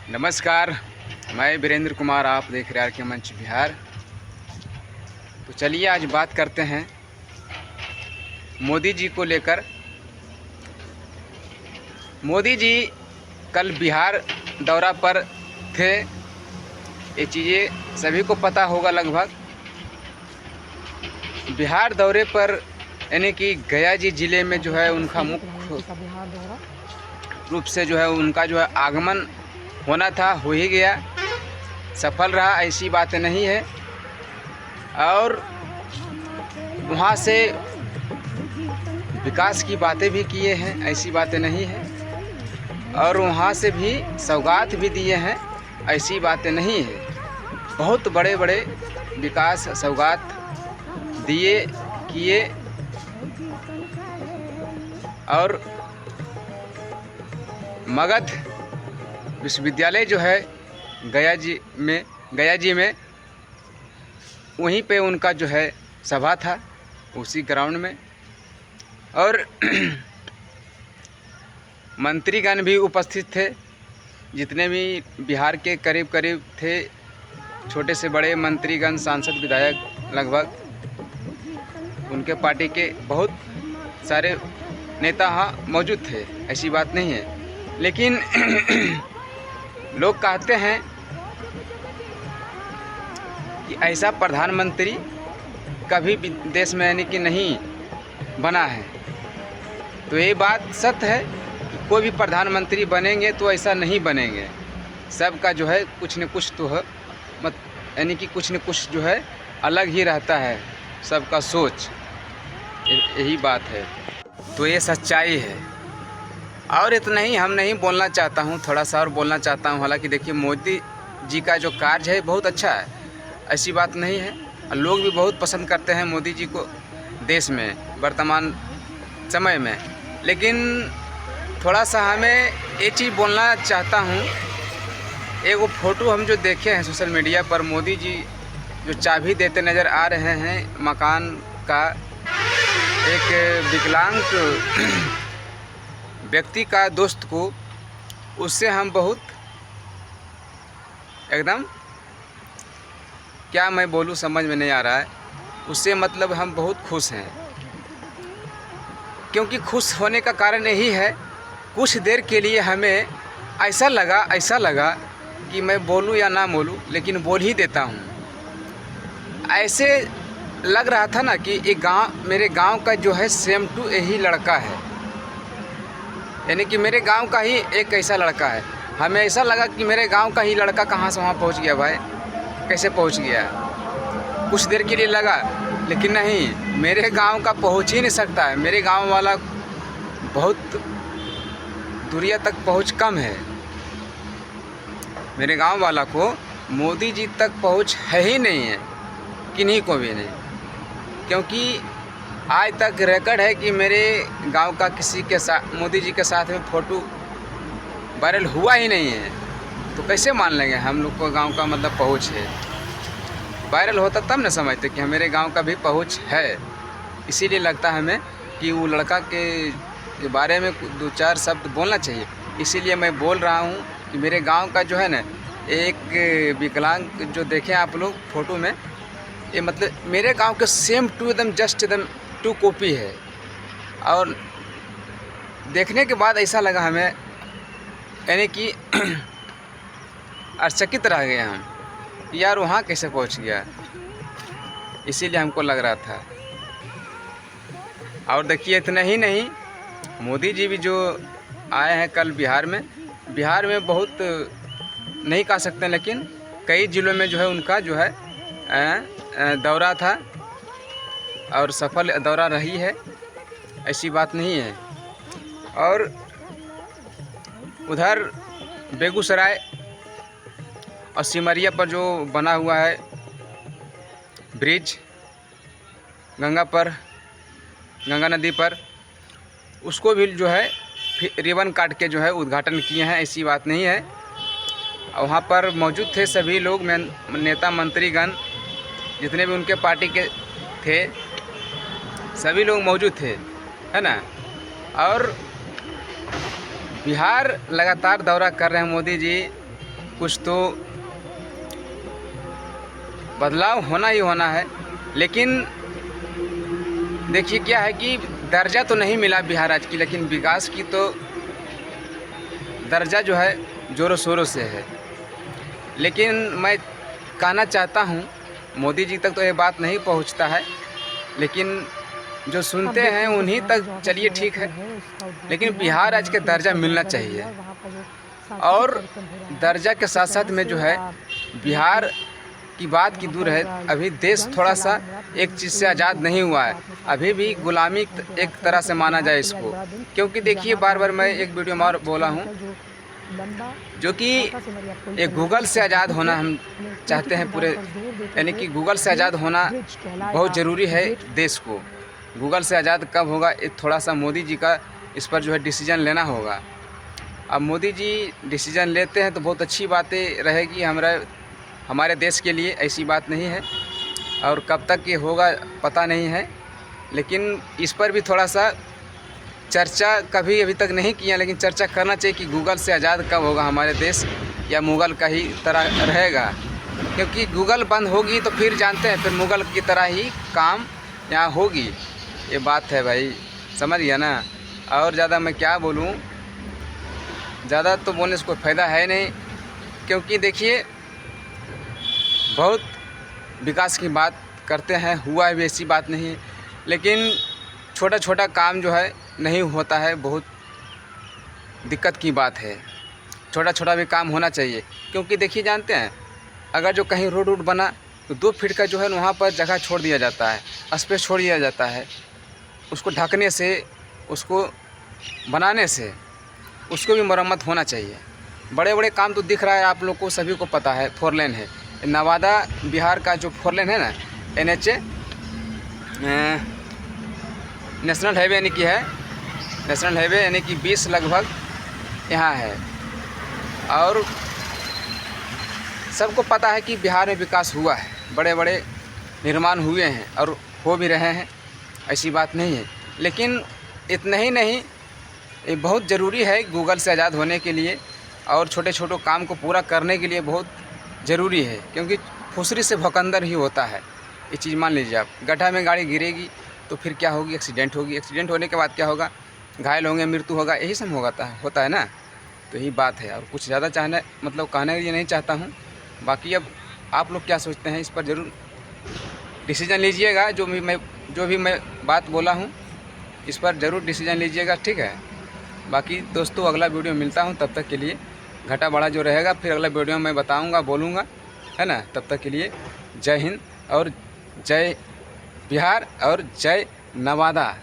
नमस्कार, मैं वीरेंद्र कुमार, आप देख रहे हैं के मंच बिहार। तो चलिए आज बात करते हैं मोदी जी को लेकर। मोदी जी कल बिहार दौरा पर थे, ये चीज़ें सभी को पता होगा लगभग। बिहार दौरे पर यानी कि गया जी ज़िले में जो है उनका मुख्य रूप से जो है उनका जो है आगमन होना था, हो ही गया, सफल रहा, ऐसी बात नहीं है। और वहाँ से विकास की बातें भी किए हैं, ऐसी बातें नहीं है। और वहाँ से भी सौगात भी दिए हैं, ऐसी बातें नहीं है। बहुत बड़े बड़े विकास सौगात दिए किए। और मगध विश्वविद्यालय जो है गया जी में वहीं पे उनका जो है सभा था, उसी ग्राउंड में। और मंत्रीगण भी उपस्थित थे, जितने भी बिहार के करीब करीब थे, छोटे से बड़े मंत्रीगण, सांसद, विधायक, लगभग उनके पार्टी के बहुत सारे नेता हाँ मौजूद थे, ऐसी बात नहीं है। लेकिन लोग कहते हैं कि ऐसा प्रधानमंत्री कभी भी देश में यानी कि नहीं बना है। तो ये बात सत्य है कि कोई भी प्रधानमंत्री बनेंगे तो ऐसा नहीं बनेंगे। सबका जो है कुछ न कुछ तो है, यानी कि कुछ न कुछ जो है अलग ही रहता है, सबका सोच, यही बात है। तो ये सच्चाई है। और इतना ही हम नहीं बोलना चाहता हूँ, थोड़ा सा और बोलना चाहता हूँ। हालांकि देखिए, मोदी जी का जो कार्य है बहुत अच्छा है, ऐसी बात नहीं है। और लोग भी बहुत पसंद करते हैं मोदी जी को देश में वर्तमान समय में। लेकिन थोड़ा सा हमें ये चीज़ बोलना चाहता हूँ। एक वो फ़ोटो हम जो देखे हैं सोशल मीडिया पर, मोदी जी जो चाबी देते नज़र आ रहे हैं मकान का, एक विकलांग व्यक्ति का दोस्त को, उससे हम बहुत एकदम, क्या मैं बोलूँ समझ में नहीं आ रहा है। उससे मतलब हम बहुत खुश हैं, क्योंकि खुश होने का कारण यही है, कुछ देर के लिए हमें ऐसा लगा कि मैं बोलूँ या ना बोलूँ, लेकिन बोल ही देता हूँ। ऐसे लग रहा था ना कि एक मेरे गांव का जो है सेम टू यही लड़का है, यानी कि मेरे गांव का ही एक ऐसा लड़का है। हमें ऐसा लगा कि मेरे गांव का ही लड़का कहाँ से वहाँ पहुँच गया, भाई कैसे पहुँच गया। कुछ देर के लिए लगा, लेकिन नहीं, मेरे गांव का पहुँच ही नहीं सकता है। मेरे गांव वाला बहुत दूरिया तक पहुँच कम है। मेरे गांव वाला को मोदी जी तक पहुँच है ही नहीं है, किन्हीं को भी नहीं। क्योंकि आज तक रिकॉर्ड है कि मेरे गांव का किसी के साथ, मोदी जी के साथ में फ़ोटो वायरल हुआ ही नहीं है। तो कैसे मान लेंगे हम लोग को गांव का मतलब पहुंच है। वायरल होता तब न समझते कि मेरे गांव का भी पहुंच है। इसीलिए लगता है हमें कि वो लड़का के बारे में दो चार शब्द बोलना चाहिए। इसीलिए मैं बोल रहा हूँ कि मेरे गाँव का जो है ना, एक विकलांग जो देखें आप लोग फ़ोटो में, ये मतलब मेरे गांव के सेम टू एकदम जस्ट एकदम टू कॉपी है। और देखने के बाद ऐसा लगा हमें, यानी कि आश्चर्यचकित रह गए हम, यार वहाँ कैसे पहुँच गया। इसीलिए हमको लग रहा था। और देखिए, इतना ही नहीं, मोदी जी भी जो आए हैं कल बिहार में बहुत नहीं कह सकते, लेकिन कई ज़िलों में जो है उनका जो है दौरा था, और सफल दौरा रही है, ऐसी बात नहीं है। और उधर बेगूसराय और सिमरिया पर जो बना हुआ है ब्रिज गंगा नदी पर, उसको भी जो है रिबन काट के जो है उद्घाटन किए हैं, ऐसी बात नहीं है। वहाँ पर मौजूद थे सभी लोग, नेता मंत्रीगण, जितने भी उनके पार्टी के थे, सभी लोग मौजूद थे, है ना। और बिहार लगातार दौरा कर रहे हैं मोदी जी, कुछ तो बदलाव होना ही होना है। लेकिन देखिए क्या है कि दर्जा तो नहीं मिला बिहार राज्य की, लेकिन विकास की तो दर्जा जो है ज़ोरों शोरों से है। लेकिन मैं कहना चाहता हूँ मोदी जी तक तो ये बात नहीं पहुँचता है, लेकिन जो सुनते हैं उन्हीं तक चलिए ठीक है। लेकिन बिहार राज्य के दर्जा मिलना चाहिए, और दर्जा के साथ साथ में जो है बिहार की बात की दूर है, अभी देश थोड़ा सा एक चीज़ से आज़ाद नहीं हुआ है, अभी भी गुलामी एक तरह से माना जाए इसको। क्योंकि देखिए बार बार मैं एक वीडियो में और बोला हूँ, जो कि एक गूगल से आज़ाद होना हम चाहते हैं पूरे, यानी कि गूगल से आज़ाद होना बहुत ज़रूरी है देश को। गूगल से आज़ाद कब होगा, एक थोड़ा सा मोदी जी का इस पर जो है डिसीजन लेना होगा। अब मोदी जी डिसीजन लेते हैं तो बहुत अच्छी बातें रहेगी हमारे देश के लिए, ऐसी बात नहीं है। और कब तक ये होगा पता नहीं है, लेकिन इस पर भी थोड़ा सा चर्चा कभी अभी तक नहीं किया, लेकिन चर्चा करना चाहिए कि गूगल से आज़ाद कब होगा हमारे देश, या मुग़ल का ही तरह रहेगा। क्योंकि गूगल बंद होगी तो फिर जानते हैं फिर मुग़ल की तरह ही काम यहाँ होगी। ये बात है भाई, समझ गया ना। और ज़्यादा मैं क्या बोलूँ, ज़्यादा तो बोलने से कोई फ़ायदा है नहीं। क्योंकि देखिए बहुत विकास की बात करते हैं, हुआ है भी ऐसी बात नहीं है, लेकिन छोटा छोटा काम जो है नहीं होता है, बहुत दिक्कत की बात है। छोटा छोटा भी काम होना चाहिए। क्योंकि देखिए जानते हैं, अगर जो कहीं रोड बना तो 2 फीट का जो है वहाँ पर जगह छोड़ दिया जाता है, स्पेस छोड़ दिया जाता है। उसको ढकने से, उसको बनाने से उसको भी मरम्मत होना चाहिए। बड़े बड़े काम तो दिख रहा है, आप लोग को सभी को पता है। 4 लेन है नवादा बिहार का, जो 4 लेन है ना, NH नेशनल हाईवे यानी कि है, नेशनल हाईवे यानी कि 20 लगभग यहाँ है। और सबको पता है कि बिहार में विकास हुआ है, बड़े बड़े निर्माण हुए हैं और हो भी रहे हैं, ऐसी बात नहीं है। लेकिन इतना ही नहीं, ये बहुत ज़रूरी है गूगल से आज़ाद होने के लिए, और छोटे छोटे काम को पूरा करने के लिए बहुत ज़रूरी है। क्योंकि फुसरी से भौकंदर ही होता है, ये चीज़ मान लीजिए आप। गड्ढा में गाड़ी गिरेगी तो फिर क्या होगी, एक्सीडेंट होगी। एक्सीडेंट होने के बाद क्या होगा, घायल होंगे, मृत्यु होगा, यही सब होता है ना। तो यही बात है, और कुछ ज़्यादा कहने के लिए नहीं चाहता हूँ। बाकी अब आप लोग क्या सोचते हैं, इस पर ज़रूर डिसीजन लीजिएगा। जो भी मैं बात बोला हूँ इस पर ज़रूर डिसीजन लीजिएगा, ठीक है। बाकी दोस्तों अगला वीडियो मिलता हूँ, तब तक के लिए घटा बड़ा जो रहेगा फिर अगला वीडियो में बताऊँगा, बोलूँगा, है ना। तब तक के लिए जय हिंद और जय बिहार और जय नवादा।